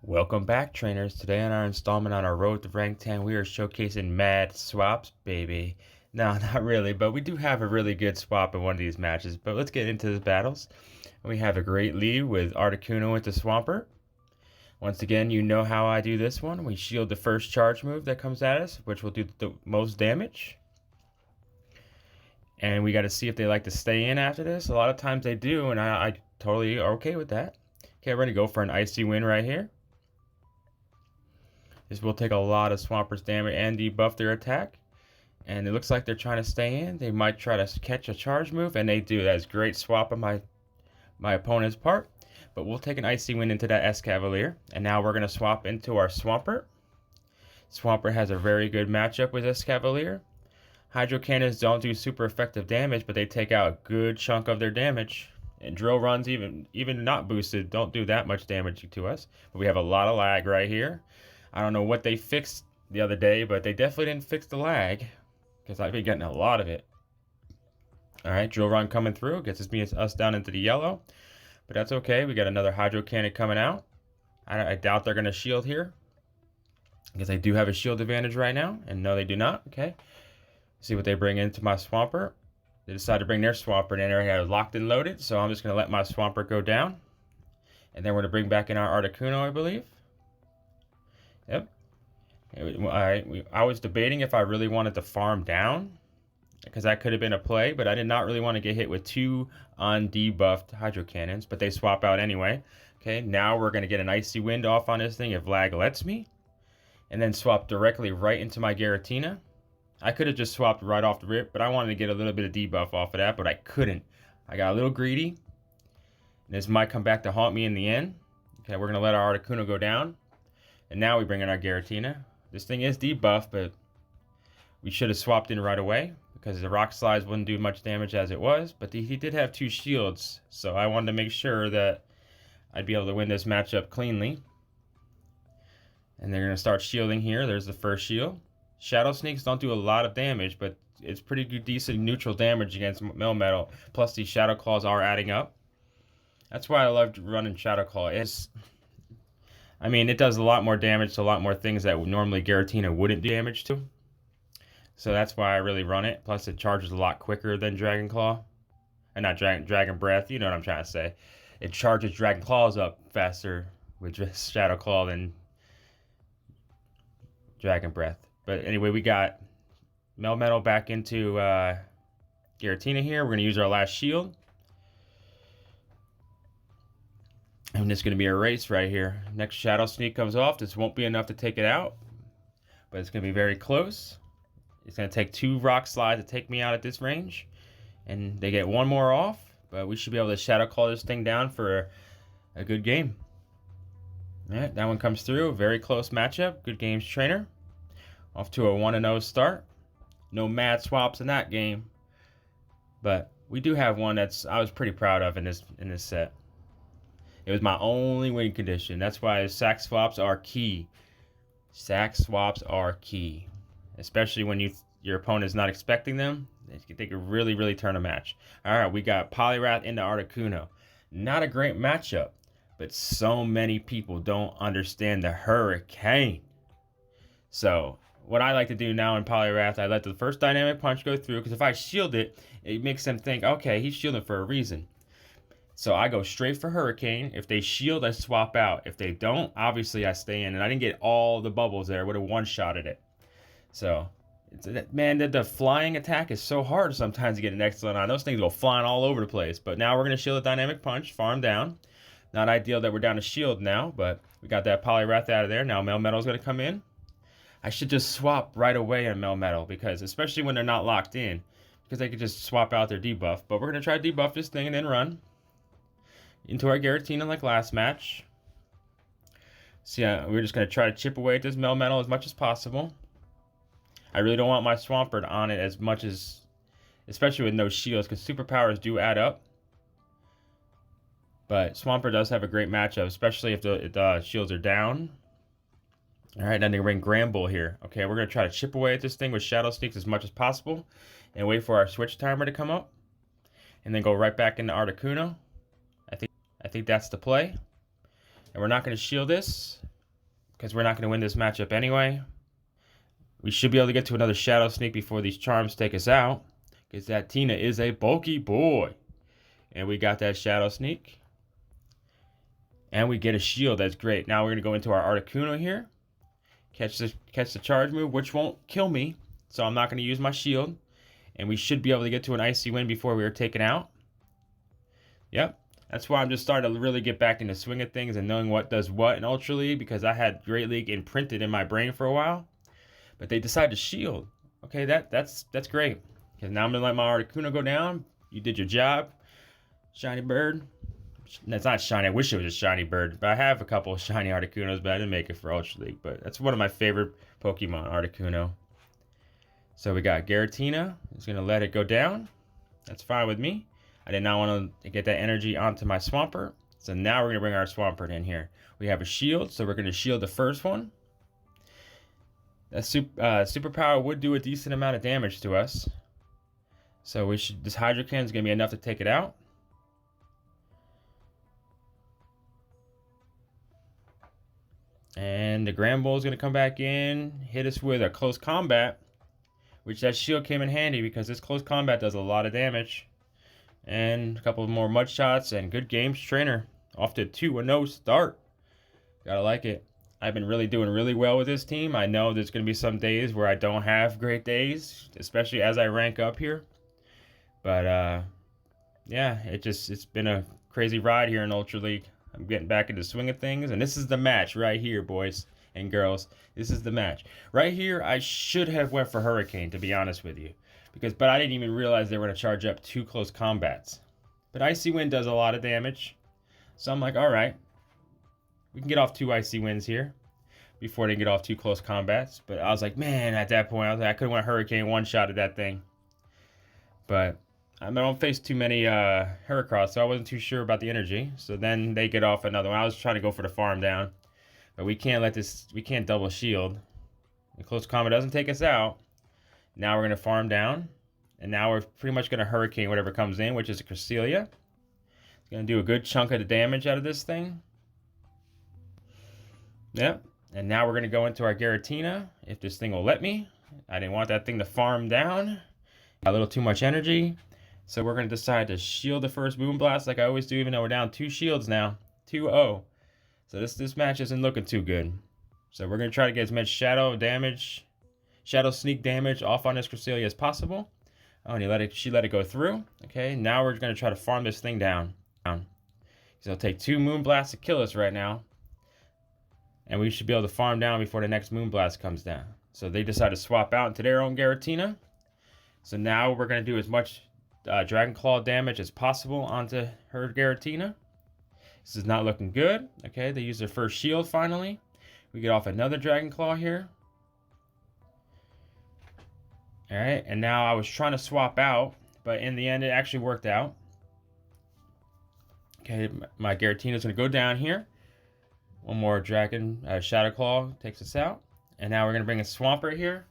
Welcome back, trainers. Today on our installment on our road to rank 10, we are showcasing mad swaps, baby. No, not really, but we do have a really good swap in one of these matches. But let's get into the battles. We have a great lead with Articuno into Swampert. Once again, you know how I do this one. We shield the first charge move that comes at us, which will do the most damage. And we got to see if they like to stay in after this. A lot of times they do, and I totally are okay with that. Okay, we're going to go for an Icy Wind right here. This will take a lot of Swampert's damage and debuff their attack. And it looks like they're trying to stay in. They might try to catch a charge move, and they do. That's great swap on my opponent's part. But we'll take an Icy Wind into that Escavalier. And now we're going to swap into our Swampert. Swampert has a very good matchup with Escavalier. Hydro Cannons don't do super effective damage, but they take out a good chunk of their damage. And drill runs, even not boosted, don't do that much damage to us. But we have a lot of lag right here. I don't know what they fixed the other day, but they definitely didn't fix the lag, because I've been getting a lot of it. Alright, drill run coming through, gets us down into the yellow. But that's okay, we got another Hydro Cannon coming out. I doubt they're going to shield here, because they do have a shield advantage right now. And no, they do not. Okay. See what they bring into my Swampert. They decide to bring their Swampert in there. I have locked and loaded, so I'm just going to let my Swampert go down. And then we're going to bring back in our Articuno, I believe. Yep. I was debating if I really wanted to farm down, because that could have been a play, but I did not really want to get hit with two undebuffed Hydro Cannons, but they swap out anyway. Okay, now we're going to get an Icy Wind off on this thing if lag lets me, and then swap directly right into my Giratina. I could have just swapped right off the rip, but I wanted to get a little bit of debuff off of that, but I couldn't. I got a little greedy, and this might come back to haunt me in the end. Okay, we're going to let our Articuno go down, and now we bring in our Giratina. This thing is debuffed, but we should have swapped in right away, because the Rock Slides wouldn't do much damage as it was, but he did have two shields, so I wanted to make sure that I'd be able to win this matchup cleanly. And they're going to start shielding here. There's the first shield. Shadow Sneaks don't do a lot of damage, but it's pretty good, decent neutral damage against Melmetal. Plus, these Shadow Claws are adding up. That's why I loved running Shadow Claw. It does a lot more damage to a lot more things that normally Giratina wouldn't do damage to. So that's why I really run it. Plus, it charges a lot quicker than Dragon Claw. And not Dragon Breath, you know what I'm trying to say. It charges Dragon Claws up faster with Shadow Claw than Dragon Breath. But anyway, we got Melmetal back into Giratina here. We're going to use our last shield. And it's going to be a race right here. Next Shadow Sneak comes off. This won't be enough to take it out, but it's going to be very close. It's going to take two Rock Slides to take me out at this range. And they get one more off, but we should be able to Shadow Claw this thing down for a good game. All right, that one comes through. Very close matchup. Good games, trainer. Off to a 1-0 start. No mad swaps in that game, but we do have one that's I was pretty proud of in this set. It was my only win condition. That's why sack swaps are key. Sack swaps are key, especially when your opponent is not expecting them. They could really, really turn a match. All right, we got Poliwrath into Articuno. Not a great matchup, but so many people don't understand the Hurricane. So what I like to do now in Poliwrath, I let the first Dynamic Punch go through, because if I shield it, it makes them think, okay, he's shielding for a reason. So I go straight for Hurricane. If they shield, I swap out. If they don't, obviously I stay in. And I didn't get all the bubbles there. I would have one-shotted it. So, man, the flying attack is so hard sometimes to get an excellent on. Those things go flying all over the place. But now we're going to shield the Dynamic Punch, farm down. Not ideal that we're down to shield now, but we got that Poliwrath out of there. Now Melmetal's going to come in. I should just swap right away on Melmetal, because especially when they're not locked in, because they could just swap out their debuff. But we're going to try to debuff this thing and then run into our Giratina like last match. So yeah, we're just going to try to chip away at this Melmetal as much as possible. I really don't want my Swampert on it as much as, especially with no shields, because superpowers do add up. But Swampert does have a great matchup, especially if the shields are down. Alright, then they bring Granbull here. Okay, we're going to try to chip away at this thing with Shadow Sneaks as much as possible, and wait for our switch timer to come up, and then go right back into Articuno. I think that's the play. And we're not going to shield this. because we're not going to win this matchup anyway. We should be able to get to another Shadow Sneak before these charms take us out, because that Tina is a bulky boy. And we got that Shadow Sneak. And we get a shield. That's great. Now we're going to go into our Articuno here. Catch the charge move, which won't kill me. So I'm not going to use my shield. And we should be able to get to an Icy Wind before we are taken out. Yep. That's why I'm just starting to really get back into swing of things and knowing what does what in Ultra League, because I had Great League imprinted in my brain for a while. But they decided to shield. Okay, that's great. Because now I'm going to let my Articuno go down. You did your job, Shiny Bird. That's not shiny. I wish it was a shiny bird. But I have a couple of shiny Articunos, but I didn't make it for Ultra League. But that's one of my favorite Pokemon, Articuno. So we got Giratina. It's going to let it go down. That's fine with me. I did not want to get that energy onto my Swampert. So now we're going to bring our Swampert in here. We have a shield, so we're going to shield the first one. That superpower would do a decent amount of damage to us. So this Hydro Cannon is going to be enough to take it out. And the Granbull is going to come back in, hit us with a close combat, which that shield came in handy because this close combat does a lot of damage. And a couple more mud shots and good games, Trainer. Off to 2-0 start. Gotta like it. I've been doing really well with this team. I know there's going to be some days where I don't have great days, especially as I rank up here. But, yeah, it's been a crazy ride here in Ultra League. I'm getting back into the swing of things, and this is the match right here, boys and girls. This is the match. Right here, I should have went for Hurricane, to be honest with you. But I didn't even realize they were going to charge up 2 close combats. But Icy Wind does a lot of damage. So I'm like, all right. We can get off 2 Icy Winds here before they get off 2 close combats. But I was like, man, at that point, I could have went Hurricane one-shot at that thing. But I don't face too many Heracross, so I wasn't too sure about the energy. So then they get off another one. I was trying to go for the farm down. But we can't double shield. The close combat doesn't take us out. Now we're going to farm down. And now we're pretty much going to Hurricane whatever comes in, which is a Cresselia. It's going to do a good chunk of the damage out of this thing. Yep. And now we're going to go into our Giratina, if this thing will let me. I didn't want that thing to farm down. A little too much energy. So we're going to decide to shield the first Moonblast like I always do, even though we're down 2 shields now. 2-0. So this match isn't looking too good. So we're going to try to get as much Shadow Sneak damage off on this Cresselia as possible. Oh, and she let it go through. Okay, now we're going to try to farm this thing down. So it'll take 2 Moonblasts to kill us right now. And we should be able to farm down before the next Moonblast comes down. So they decide to swap out into their own Giratina. So now we're going to do as much Dragon Claw damage as possible onto her Giratina. This is not looking good. Okay, they use their first shield finally. We get off another Dragon Claw here. Alright, and now I was trying to swap out, but in the end it actually worked out. Okay, my Giratina is going to go down here. One more Dragon Shadow Claw takes us out. And now we're going to bring a Swampert here.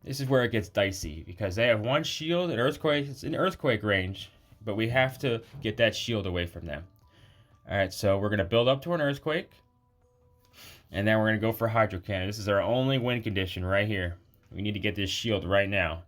This is where it gets dicey because they have 1 shield and Earthquake. It's in Earthquake range, but we have to get that shield away from them. Alright, so we're going to build up to an Earthquake. And then we're going to go for Hydro Cannon. This is our only win condition right here. We need to get this shield right now.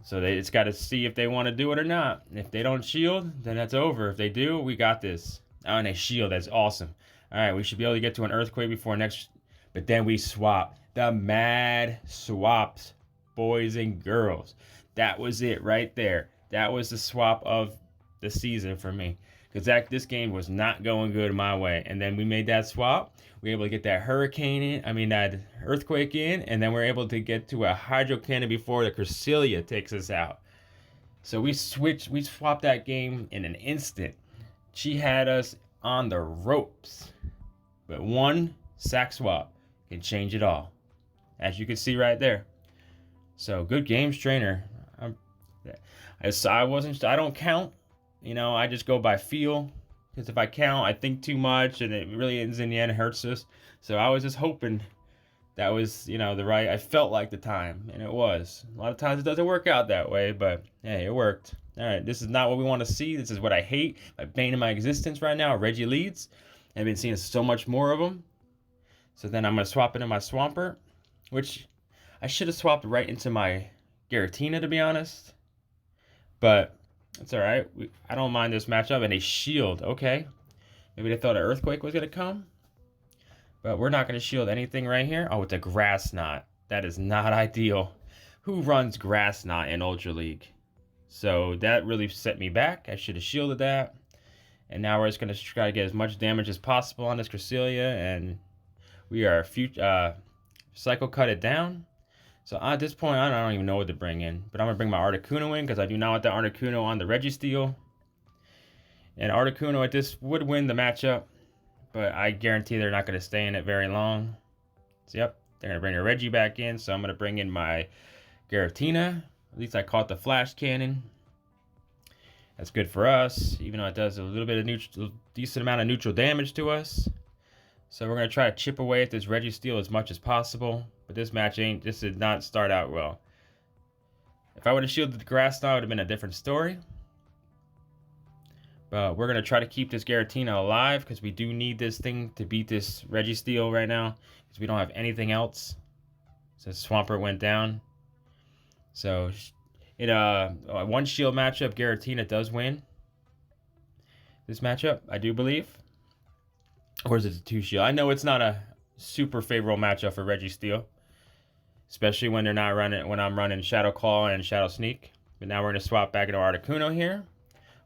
So it's got to see if they want to do it or not. If they don't shield, then that's over. If they do, we got this. Oh, and they shield. That's awesome. Alright, we should be able to get to an Earthquake before next. But then we swap. The mad swaps, boys and girls. That was it right there. That was the swap of the season for me. Because this game was not going good my way. And then we made that swap. We were able to get that Hurricane in. That Earthquake in. And then we're able to get to a Hydro Cannon before the Cresselia takes us out. So we swapped that game in an instant. She had us on the ropes. But one sack swap can change it all. As you can see right there. So good games, Trainer. I don't count. I just go by feel. Because if I count, I think too much, and it really in the end hurts us. So I was just hoping that was, the right. I felt like the time, and it was. A lot of times it doesn't work out that way, but hey, it worked. All right, this is not what we want to see. This is what I hate. My bane in my existence right now. Regileads. I've been seeing so much more of them. So then I'm going to swap into my Swampert, which I should have swapped right into my Giratina, to be honest. But it's all right. I don't mind this matchup. And a shield, okay. Maybe they thought an Earthquake was going to come. But we're not going to shield anything right here. Oh, it's a Grass Knot. That is not ideal. Who runs Grass Knot in Ultra League? So that really set me back. I should have shielded that. And now we're just going to try to get as much damage as possible on this Cresselia. And we are Cycle Cut it down. So at this point, I don't even know what to bring in. But I'm going to bring my Articuno in because I do not want the Articuno on the Registeel. And Articuno at this would win the matchup. But I guarantee they're not going to stay in it very long. So yep, they're going to bring a Reggie back in. So I'm going to bring in my Giratina. At least I caught the Flash Cannon. That's good for us, even though it does a little bit of decent amount of neutral damage to us. So we're going to try to chip away at this Registeel as much as possible. But this this did not start out well. If I would have shielded the Grass Knot, it would have been a different story. But we're going to try to keep this Giratina alive because we do need this thing to beat this Registeel right now. Because we don't have anything else. So Swampert went down. So in a one shield matchup, Giratina does win this matchup, I do believe. Or is it a 2 shield? I know it's not a super favorable matchup for Registeel. Especially when they're not running, when I'm running Shadow Claw and Shadow Sneak. But now we're going to swap back into Articuno here.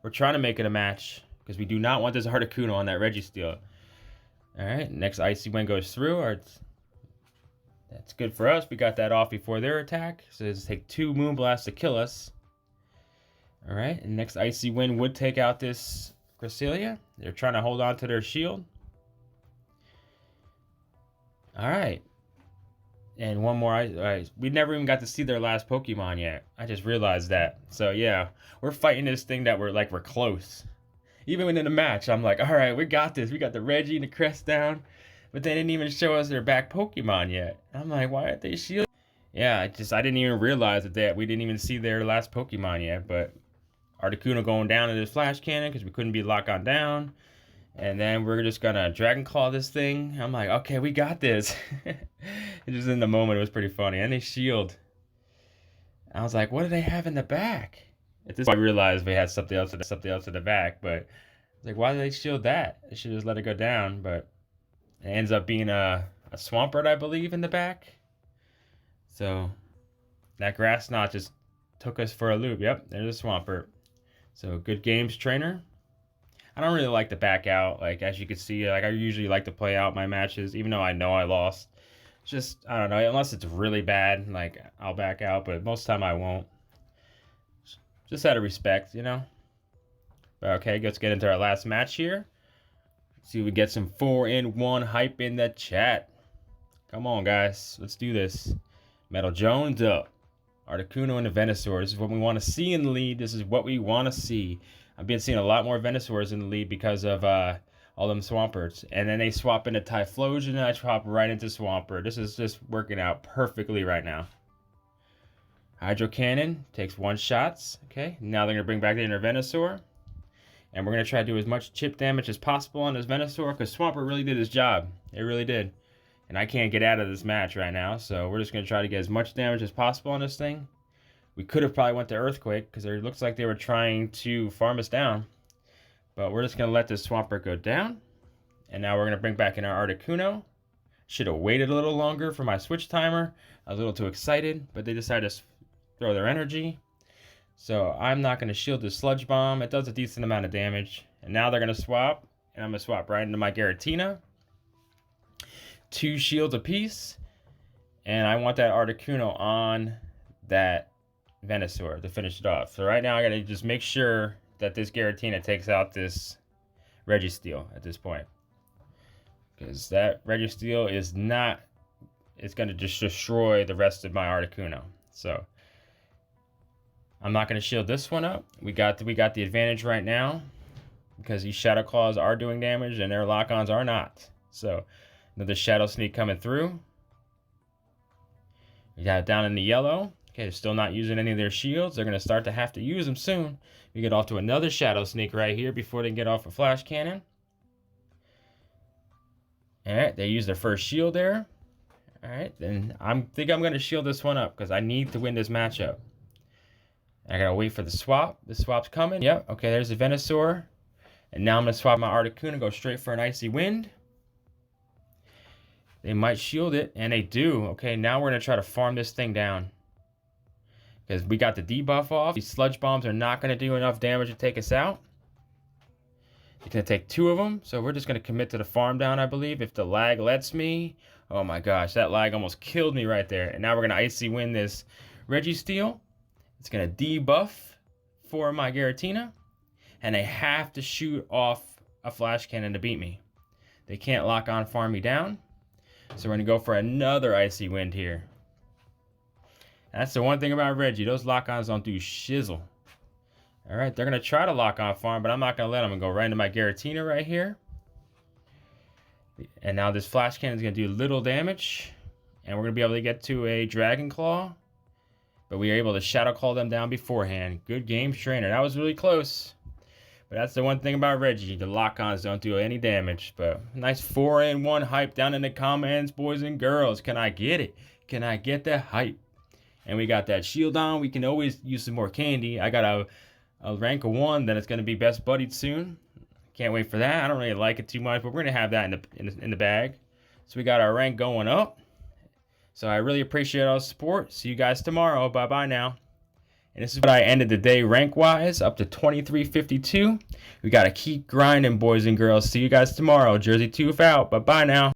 We're trying to make it a match because we do not want this Articuno on that Registeel. Alright, next Icy Wind goes through. That's good for us. We got that off before their attack. So it's take 2 Moonblasts to kill us. Alright, and next Icy Wind would take out this Cresselia. They're trying to hold on to their shield. Alright. And one more. We never even got to see their last Pokemon yet. I just realized that. So yeah, we're fighting this thing that we're close. Even when in the match, I'm like, all right, we got this. We got the Reggie and the Crest down. But they didn't even show us their back Pokemon yet. I'm like, why aren't they shielded? Yeah, I didn't even realize that we didn't even see their last Pokemon yet. But Articuno going down to this Flash Cannon because we couldn't be locked on down. And then we're just going to Dragon Claw this thing. I'm like, okay, we got this. Just in the moment, it was pretty funny. And they shield. I was like, what do they have in the back? At this point, I realized we had something else in the back. But I was like, why did they shield that? They should just let it go down. But it ends up being a Swampert, I believe, in the back. So that Grass Knot just took us for a loop. Yep, there's a Swampert. So good games, trainer. I don't really like to back out. Like, as you can see, like I usually like to play out my matches, even though I know I lost. Just, I don't know, unless it's really bad, like, I'll back out, but most of the time I won't. Just out of respect, you know? But okay, let's get into our last match here. See if we get some 4-in-1 hype in the chat. Come on, guys. Let's do this. Metal Jones up. Articuno and the Venusaur. This is what we want to see in the lead. This is what we want to see. I've been seeing a lot more Venusaurs in the lead because of all them Swamperts. And then they swap into Typhlosion and I swap right into Swampert. This is just working out perfectly right now. Hydro Cannon takes 1 shots. Okay, now they're going to bring back the inner Venusaur. And we're going to try to do as much chip damage as possible on this Venusaur because Swampert really did his job. It really did. And I can't get out of this match right now. So we're just going to try to get as much damage as possible on this thing. We could have probably went to Earthquake because it looks like they were trying to farm us down. But we're just going to let this Swampert go down. And now we're going to bring back in our Articuno. Should have waited a little longer for my switch timer. I was a little too excited, but they decided to throw their energy. So I'm not going to shield this Sludge Bomb. It does a decent amount of damage. And now they're going to swap. And I'm going to swap right into my Giratina. 2 shields apiece. And I want that Articuno on that Venusaur to finish it off. So right now I gotta just make sure that this Giratina takes out this Registeel at this point. Because that Registeel is not, it's gonna just destroy the rest of my Articuno. So I'm not gonna shield this one up. We got the advantage right now because these Shadow Claws are doing damage and their Lock-Ons are not. So another Shadow Sneak coming through. We got it down in the yellow. Okay, they're still not using any of their shields. They're going to start to have to use them soon. We get off to another Shadow Sneak right here before they get off a Flash Cannon. All right, they use their first shield there. All right, then think I'm going to shield this one up because I need to win this matchup. I got to wait for the swap. The swap's coming. Yep, okay, there's the Venusaur. And now I'm going to swap my Articuno and go straight for an Icy Wind. They might shield it, and they do. Okay, now we're going to try to farm this thing down. Because we got the debuff off. These Sludge Bombs are not going to do enough damage to take us out. It's going to take 2 of them, so we're just going to commit to the farm down, I believe, if the lag lets me. Oh my gosh, that lag almost killed me right there. And now we're going to Icy Wind this Registeel. It's going to debuff for my Giratina. And they have to shoot off a Flash Cannon to beat me. They can't lock on farm me down. So we're going to go for another Icy Wind here. That's the one thing about Reggie. Those lock-ons don't do shizzle. Alright, they're going to try to lock on farm, but I'm not going to let them. I'm going to go right into my Giratina right here. And now this Flash Cannon is going to do little damage. And we're going to be able to get to a Dragon Claw. But we are able to Shadow Claw them down beforehand. Good game, Trainer. That was really close. But that's the one thing about Reggie. The lock-ons don't do any damage. But nice 4-in-1 hype down in the comments, boys and girls. Can I get it? Can I get that hype? And we got that shield on. We can always use some more candy. I got a rank of 1 that it's going to be best buddied soon. Can't wait for that. I don't really like it too much, but we're going to have that in the bag. So we got our rank going up. So I really appreciate all the support. See you guys tomorrow. Bye-bye now. And this is what I ended the day rank-wise, up to 2352. We got to keep grinding, boys and girls. See you guys tomorrow. Jersey 2 out. Bye-bye now.